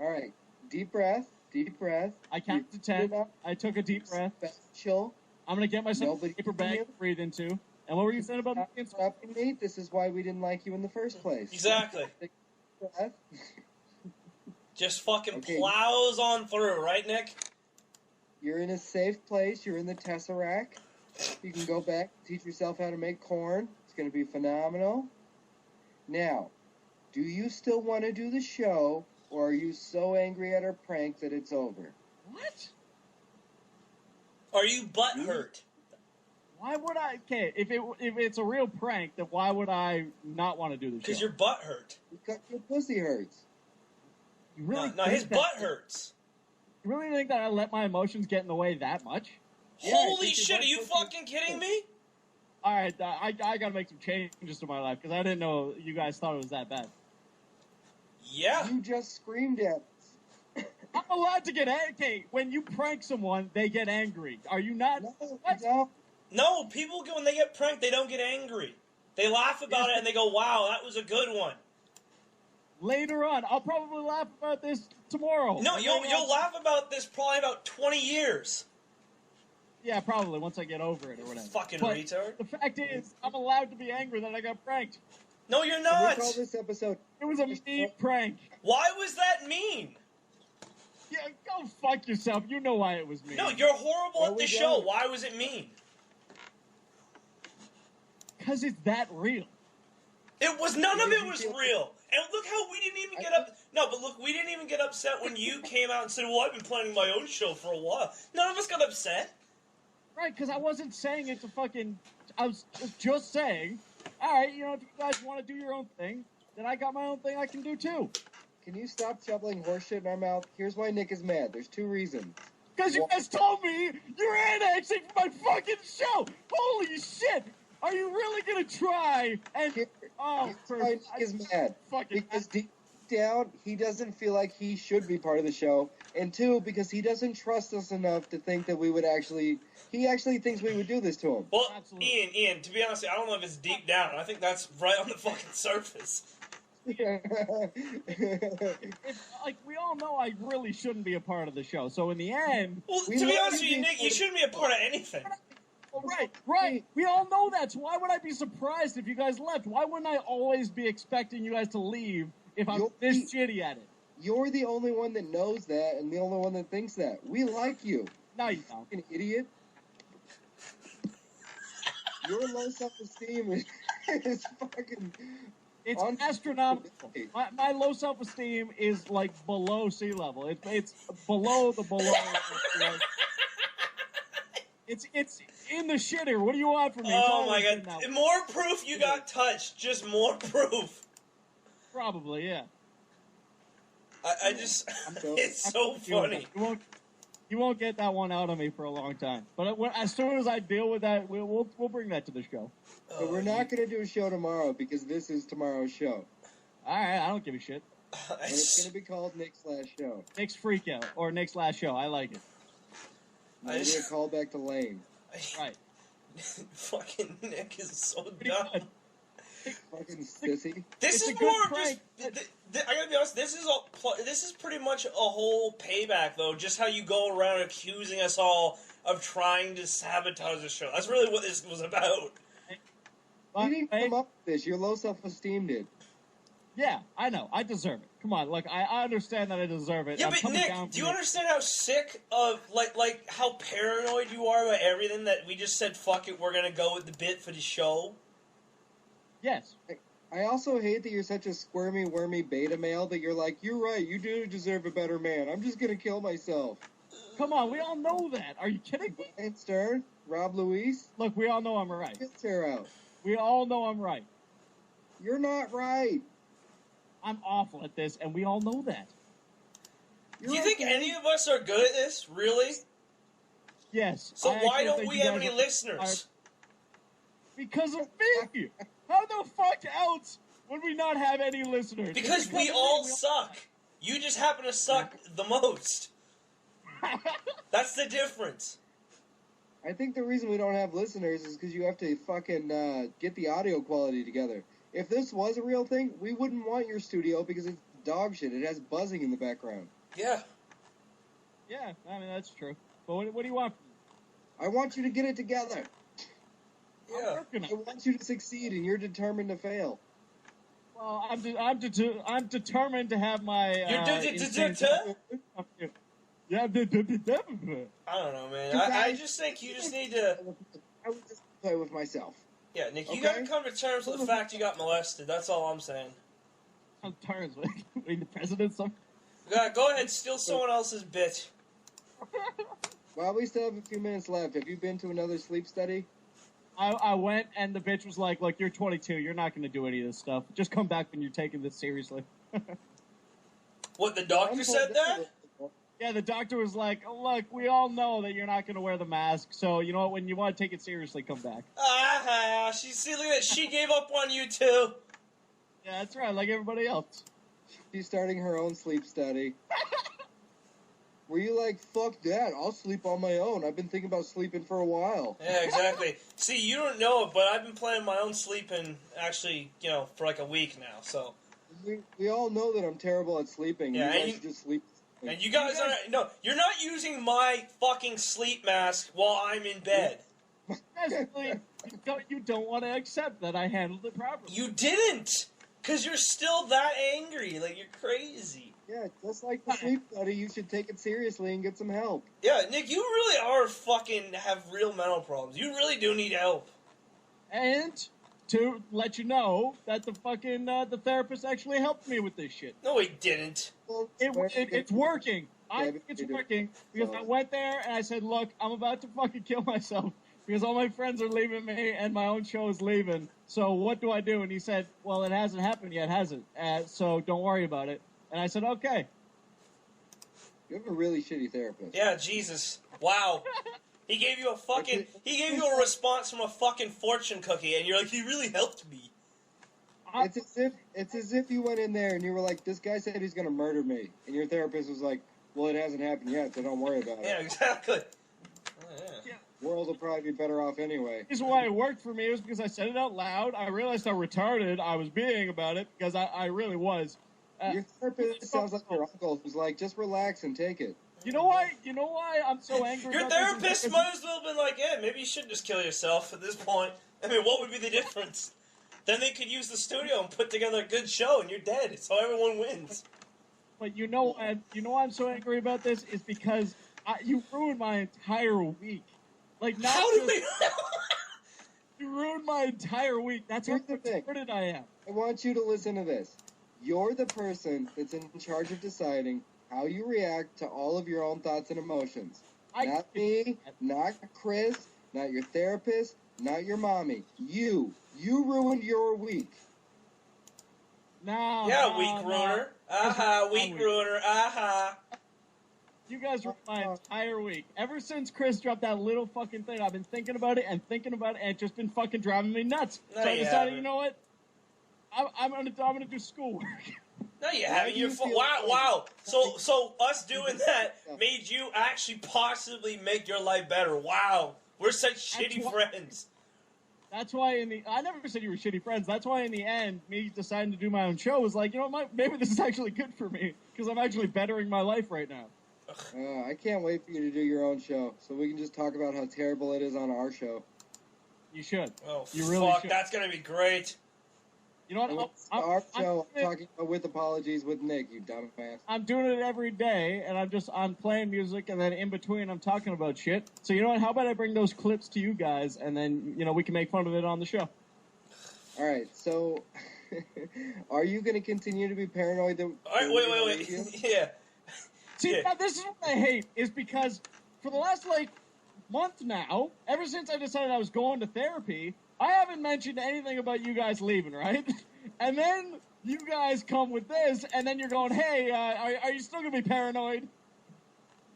All right. Deep breath. Deep breath. I counted to 10. I took a deep breath. Chill. I'm gonna get myself Nobody a paper can bag hear. to breathe into. And what were you saying about me? Interrupting me. This is why we didn't like you in the first place. Exactly. Breath. Just fucking Okay. plows on through, right, Nick? You're in a safe place. You're in the Tesseract. You can go back, teach yourself how to make corn. It's going to be phenomenal. Now, do you still want to do the show, or are you so angry at our prank that it's over? What? Are you butthurt? Why would I? Okay, if it's a real prank, then why would I not want to do the show? Because your butt hurt. Because your pussy hurts. You really No, think his that- butt hurts. You really think that I let my emotions get in the way that much? Yeah, I Holy think your shit, butt are you pussy- fucking kidding me? All right, I gotta make some changes to my life because I didn't know you guys thought it was that bad. Yeah. You just screamed at us. I'm allowed to get angry. Okay, when you prank someone, they get angry. Are you not? No, What? no. No, people, when they get pranked, they don't get angry. They laugh about Yes, it and they go, wow, that was a good one. Later on, I'll probably laugh about this tomorrow. No, Or you'll later on- laugh about this probably about 20 years. Yeah, probably once I get over it or whatever. Fucking But retard. the fact is, I'm allowed to be angry that I got pranked. No, you're We not. call this episode. It was a mean prank. Why was that mean? Yeah, go fuck yourself. You know why it was mean. No, you're horrible No, at the we show. don't. Why was it mean? Because it's that real. It was none of Did it you was feel- real. And look how we didn't even get up. No, but look, we didn't even get upset when you came out and said, "Well, I've been planning my own show for a while." None of us got upset. Right, because I wasn't saying it to fucking... I was just saying, all right, you know, if you guys want to do your own thing, then I got my own thing I can do too. Can you stop shoveling horseshit in our mouth? Here's why Nick is mad. There's two reasons. Because you What? guys told me you're annexing my fucking show. Holy shit! Are you really gonna try and... Here- Oh, Here's for... why Nick is mad. Fucking... Because deep down, he doesn't feel like he should be part of the show. And two, because he doesn't trust us enough to think that we would actually... He actually thinks we would do this to him. Well, Absolutely. Ian, to be honest, I don't know if it's deep down. I think that's right on the fucking surface. It's, like, we all know I really shouldn't be a part of the show. So in the end... Well, We to be love honest with you you, being Nick, you part of- shouldn't be a part of anything. Right. We all know that. So why would I be surprised if you guys left? Why wouldn't I always be expecting you guys to leave if I'm You'll this be- shitty at it? You're the only one that knows that and the only one that thinks that. We like you. No, you don't. Fucking idiot. Your low self-esteem is fucking... It's On- astronomical. My low self-esteem is like below sea level. It's below the below. It's in the shitter. What do you want from me? It's Oh my always in god. that- More proof you got touched. Just more proof. Probably, yeah. I just... So- it's so funny. You won't get that one out of me for a long time. But as soon as I deal with that, we'll bring that to the show. So we're not going to do a show tomorrow because this is tomorrow's show. All right, I don't give a shit. And it's going to be called Nick's/Show. Nick's Freakout or Nick's Last Show. I like it. I Maybe a just- callback to Lane. Right. Fucking Nick is so Pretty dumb. good. Fucking sissy. This It's is a good more prank. just. I gotta be honest. This is pretty much a whole payback, though. Just how you go around accusing us all of trying to sabotage the show. That's really what this was about. You didn't Hey, come up with this. Your low self-esteem did. yeah, I know. I deserve it. Come on, look, I understand that I deserve it. Yeah, I'm but coming Nick, down do you from it. understand how sick of like how paranoid you are about everything that we just said? Fuck it, we're gonna go with the bit for the show. Yes. I also hate that you're such a squirmy, wormy beta male that you're like, you're right, you do deserve a better man. I'm just going to kill myself. Come on, we all know that. Are you kidding me? Brian Stern, Rob Luis, Look, we all know I'm right. get Sarah out. We all know I'm right. You're not right. I'm awful at this, and we all know that. Do you think any of us are good at this? Really? Yes. So I why actually don't think we you have guys any are- listeners? Because of me. How the fuck else would we not have any listeners? Because It's we of all me. suck. You just happen to suck the most. That's the difference. I think the reason we don't have listeners is because you have to fucking get the audio quality together. If this was a real thing, we wouldn't want your studio because it's dog shit. It has buzzing in the background. Yeah. Yeah, I mean, that's true. But what do you want? I want you to get it together. I'm Yeah. working on I it. want you to succeed, and you're determined to fail. Well, I'm determined to have my. insane- Yeah, I don't know, man. I just think you just need to. I would just play with myself. Yeah, Nick, you Okay. gotta come to terms with the fact you got molested. That's all I'm saying. On terms with the president. Go ahead, steal someone else's bit. While we still have a few minutes left, have you been to another sleep study? I went and the bitch was like, "Look, you're 22. You're not going to do any of this stuff. Just come back when you're taking this seriously." What, the doctor said that? Yeah, the doctor was like, "Look, we all know that you're not going to wear the mask. So you know what? When you want to take it seriously, come back." Ah, see, look at that. She gave up on you too. Yeah, that's right. Like everybody else. She's starting her own sleep study. Were you like, fuck that, I'll sleep on my own. I've been thinking about sleeping for a while. Yeah, exactly. See, you don't know it, but I've been planning my own sleeping, actually, for like a week now, so. We all know that I'm terrible at sleeping. Yeah, you and guys should just sleep. And you guys are, no, you're not using my fucking sleep mask while I'm in bed. Basically, you don't want to accept that I handled it properly. You didn't! Because you're still that angry, like, you're crazy. Yeah, just like the sleep study, you should take it seriously and get some help. Yeah, Nick, you really are fucking have real mental problems. You really do need help. And to let you know that the fucking the therapist actually helped me with this shit. No, he didn't. Well, It's working. I Yeah, think it's you do. working because I went there and I said, "Look, I'm about to fucking kill myself because all my friends are leaving me and my own show is leaving. So what do I do?" And he said, "Well, it hasn't happened yet, has it? So don't worry about it." And I said, "Okay." You have a really shitty therapist. Yeah, Jesus. Wow. He gave you a response from a fucking fortune cookie, and you're like, he really helped me. It's as if you went in there and you were like, this guy said he's gonna murder me, and your therapist was like, well, it hasn't happened yet, so don't worry about it. Yeah, exactly. Oh, yeah. World will probably be better off anyway. The reason why it worked for me was because I said it out loud. I realized how retarded I was being about it because I really was. Your therapist sounds like your uncle who's like, just relax and take it. You know why? You know why I'm so angry? Your about this? therapist might as well have been like, yeah, maybe you shouldn't just kill yourself at this point. I mean, what would be the difference? Then they could use the studio and put together a good show, and you're dead, so everyone wins. But you know why I'm so angry about this is because you ruined my entire week. Like, not How do just, we... you ruined my entire week. That's how Here's the thing. retarded I am. I want you to listen to this. You're the person that's in charge of deciding how you react to all of your own thoughts and emotions. Not me, not Chris, not your therapist, not your mommy. You. You ruined your week. No. week ruiner. Aha, week ruiner. Aha. You guys ruined my entire week. Ever since Chris dropped that little fucking thing, I've been thinking about it, and it's just been fucking driving me nuts. No, So I you decided, haven't. you know what? I'm gonna do schoolwork. No, you Why haven't. do You're you feel wow, like- wow. So us doing that made you actually possibly make your life better. Wow, we're such shitty why- friends. That's why I never said you were shitty friends. That's why in the end, me deciding to do my own show was like, you know what, maybe this is actually good for me because I'm actually bettering my life right now. I can't wait for you to do your own show so we can just talk about how terrible it is on our show. You should. Oh, You really fuck, should. that's gonna be great. You know And what? it's our show, I'm talking about With Apologies with Nick, you dumbass. I'm doing it every day, and I'm playing music, and then in between, I'm talking about shit. So you know what? How about I bring those clips to you guys, and then we can make fun of it on the show. All right, so are you going to continue to be paranoid that? All right, wait. Yeah. See, Yeah. now this is what I hate, is because for the last month now, ever since I decided I was going to therapy, I haven't mentioned anything about you guys leaving, right? And then you guys come with this, and then you're going, hey, are you still going to be paranoid?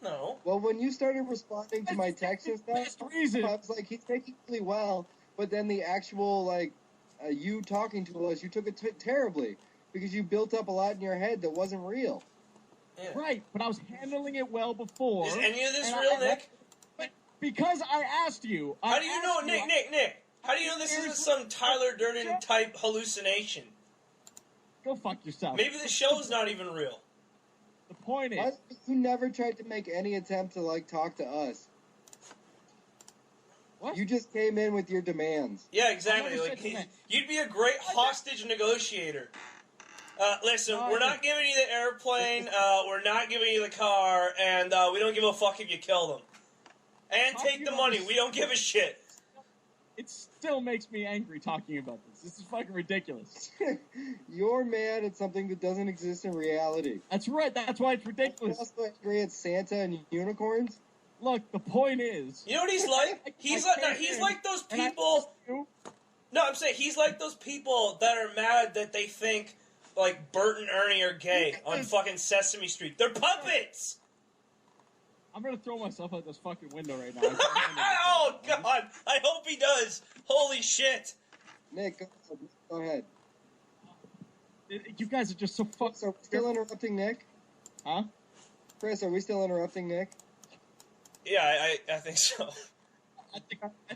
No. Well, when you started responding to my text and stuff, Best reason. I was like, he's taking really well, but then the actual, you talking to us, you took it terribly, because you built up a lot in your head that wasn't real. Yeah. Right, but I was handling it well before. Is any of this and real, Nick? But because I asked you. How do you know, Nick? How do you know this isn't some Tyler Durden type hallucination? Go fuck yourself. Maybe the show's not even real. The point Why, is, you never tried to make any attempt to, talk to us. what? You just came in with your demands. Yeah, exactly. never Like, said that. you'd be a great hostage negotiator. Listen, No, I we're not giving you the airplane, we're not giving you the car, and we don't give a fuck if you kill them. And How take do the you money. understand- We don't give a shit. it still makes me angry talking about this. This is fucking ridiculous. You're mad at something that doesn't exist in reality. That's right. That's why it's You're ridiculous. also angry at Santa and unicorns? Look, the point is, You know what he's like? He's like those people. No, I'm saying he's like those people that are mad that they think like Bert and Ernie are gay on fucking Sesame Street. They're puppets. I'm gonna throw myself out this fucking window right now. Oh God! I hope he does. Holy shit! Nick, go ahead. You guys are just so fucked. Chris, are we still interrupting Nick? Huh? Chris, are we still interrupting Nick? Yeah, I think so. I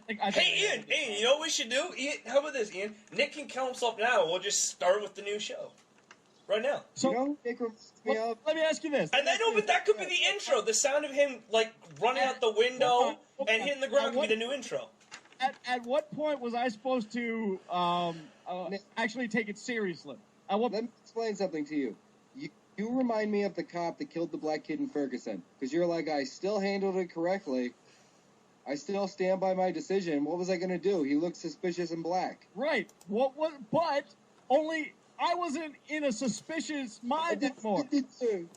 think Hey, Ian, you know what we should do? Ian, how about this, Ian? Nick can count himself now. We'll just start with the new show. Right now. So, You know who Nick reminds me of? let me ask you this. And I know, but that could be the intro. The sound of him, like, running out the window and hitting the ground could be the new intro. At what point was I supposed to actually take it seriously? At what Let me explain something to you. You remind me of the cop that killed the black kid in Ferguson. Because you're like, I still handled it correctly. I still stand by my decision. What was I going to do? He looked suspicious and black. Right. But only I wasn't in a suspicious mind anymore.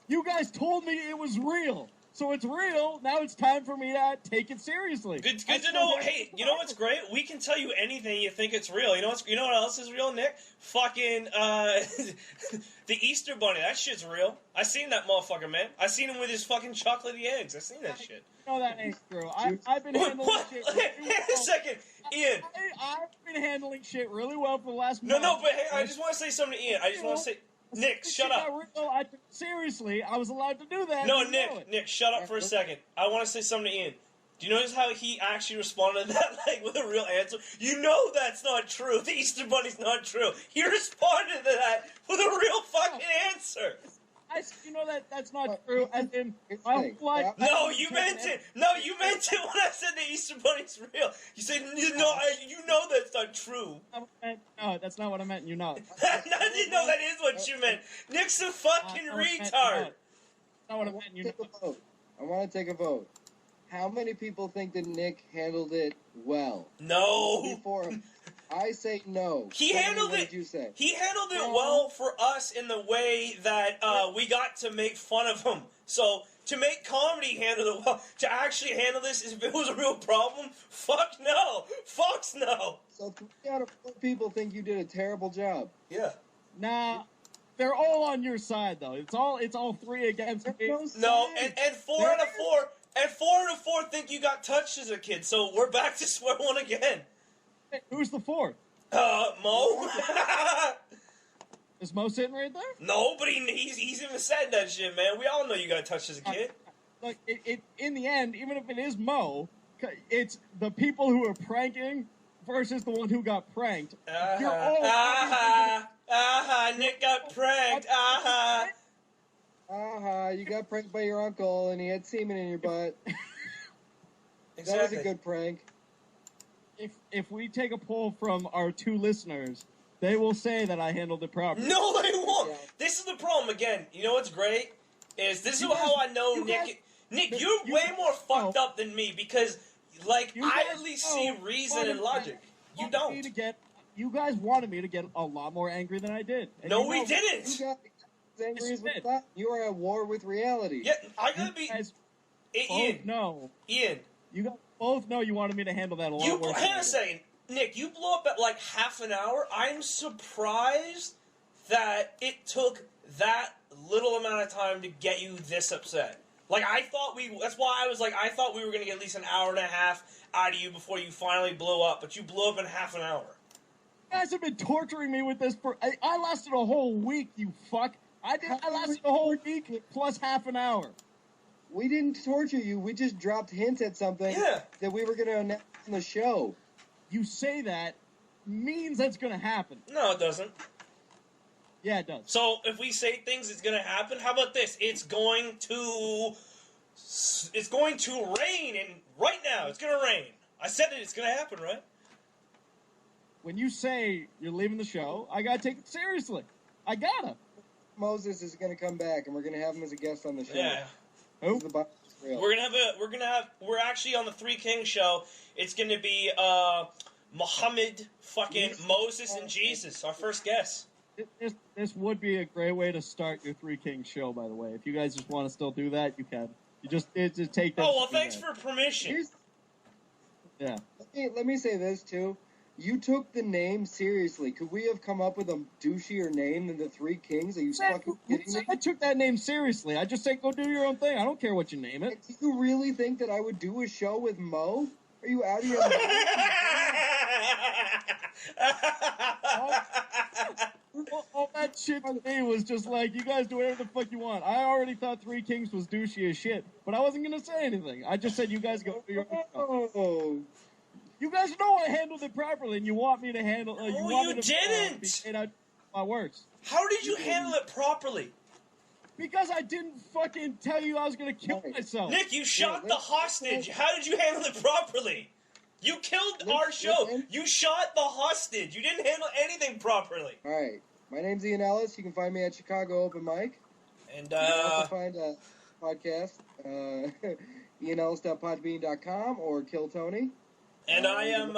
You guys told me it was real. So it's real. Now it's time for me to take it seriously. Good to know. Hey, you know what's great? We can tell you anything you think it's real. You know what else is real, Nick? Fucking the Easter Bunny. That shit's real. I seen that motherfucker, man. I seen him with his fucking chocolatey eggs. I seen that shit. No, that ain't true. I've been handling What? shit. Hang a second, Ian. I've been handling shit really well for the last No, month. but hey, I just want to say something to Ian. I just want to say, Nick, This shut shit up. got real. I took it seriously, I was allowed to do that. No, You know it. Nick, shut up for a second. I want to say something to Ian. Do you notice how he actually responded to that, like, with a real answer? You know that's not true. The Easter Bunny's not true. He responded to that with a real fucking answer. You know that's not true. And then Here's the my thing. whole life. No, you meant it. No, you meant it when I said the Easter Bunny's real. You said, you know that's not true. No, that's not what I meant. You know it. No, that is what you meant. Nick's a fucking retard. That's not what I meant. You know Take a vote. I want to take a vote. How many people think that Nick handled it well? No. Before him. I say no. He handled What it. did you say? He handled it well for us in the way that we got to make fun of him. So to make comedy, he handled it well. To actually handle this, if it was a real problem, fuck no. Fox no. So 3 out of 4 people think you did a terrible job. Yeah. Nah, they're all on your side though. It's all three against me. No, and 4 out of 4. And 4 out of 4 think you got touched as a kid. So we're back to square one again. Who's the fourth? Mo. Is Mo sitting right there? No, but he's even said that shit, man. We all know you got touched as a kid. Look, it in the end, even if it is Mo, it's the people who are pranking versus the one who got pranked. You're all Nick got pranked. You got pranked by your uncle and he had semen in your butt. Exactly. That was a good prank. If we take a poll from our 2 listeners, they will say that I handled it properly. No, they won't. Yeah. This is the problem again. You know what's great? Is this is You how guys- I know you Nick. guys- Nick, you- you're you way guys more fucked know. up than me because, like, You I guys at least know see reason and logic. You wanted me don't. to get- you guys wanted me to get a lot more angry than I did. And No, you we know, didn't. You got as angry Yes, as you we did. thought. You are at war with reality. Yeah, I You gotta be. guys Ian, both know. Ian, You guys both know you wanted me to handle that a lot you worse. hang than on I a did. second. Nick, you blew up at like half an hour. I'm surprised that it took that little amount of time to get you this upset. Like, I thought that's why I was like, I thought we were gonna get at least an hour and a half out of you before you finally blew up, but you blew up in half an hour. You guys have been torturing me with this for. I lasted a whole week, you fuck. I lasted a whole week plus half an hour. We didn't torture you. We just dropped hints at something Yeah. that we were going to announce on the show. You say that means that's gonna happen. No, it doesn't. Yeah, it does. So if we say things, it's gonna happen. How about this? It's going to rain, and right now it's gonna rain. I said it. It's gonna happen, right? When you say you're leaving the show, I gotta take it seriously. I gotta. Moses is going to come back, and we're going to have him as a guest on the show. Yeah. Who? The Bible's real. We're actually on the Three Kings show. It's gonna be Muhammad, fucking Moses, and Jesus. Our first guess. This would be a great way to start your Three Kings show, by the way. If you guys just want to still do that, you can. You just take that. Oh, well, thanks for permission. Yeah. Let me say this, too. You took the name seriously. Could we have come up with a douchier name than the Three Kings? Are you fucking kidding me? I took that name seriously. I just said go do your own thing. I don't care what you name it. Do you really think that I would do a show with Mo? Are you out of your mind? All that shit to me was just like, you guys do whatever the fuck you want. I already thought Three Kings was douchey as shit, but I wasn't gonna say anything. I just said you guys go do your own stuff. Oh. You guys know I handled it properly, and you want me to handle. Oh, you want you me to, didn't! Be out my words. How did you handle it properly? Because I didn't fucking tell you I was gonna kill myself. Nick, you shot the hostage. How did you handle it properly? You killed our show. You shot the hostage. You didn't handle anything properly. All right. My name's Ian Ellis. You can find me at Chicago Open Mic. And, you can also find a podcast, ianellis.podbean.com or Kill Tony. And I am,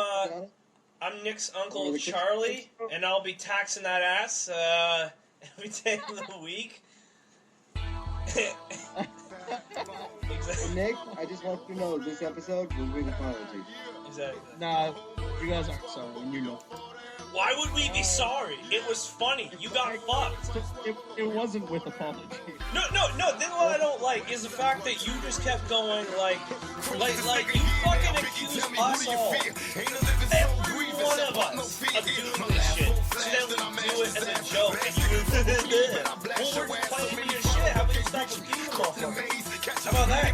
I'm Nick's Uncle Charlie, and I'll be taxing that ass, every day of the week. Exactly. Nick, I just want you to know this episode was with apology. Exactly. Nah, you guys aren't sorry, and you know. Why would we be sorry? It was funny. You got fucked. It wasn't with apology. No. Then what I don't like is the fact that you just kept going like you fucking accused us all, every one of us, of doing this shit. So then we do it as a joke, and you well, we're just playing with your shit. How about you stop repeating motherfuckers? How about that?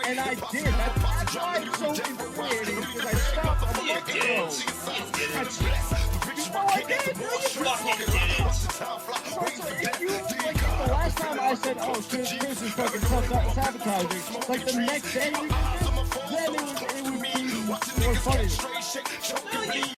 And I did. That's why I'm so infuriated, because I stopped a month ago. You did. No, I did. No, you fucking did it. If you, like, the last time I said, oh, Chris is fucking self-sabotaging, like, the next day you did it, then it would be more funny.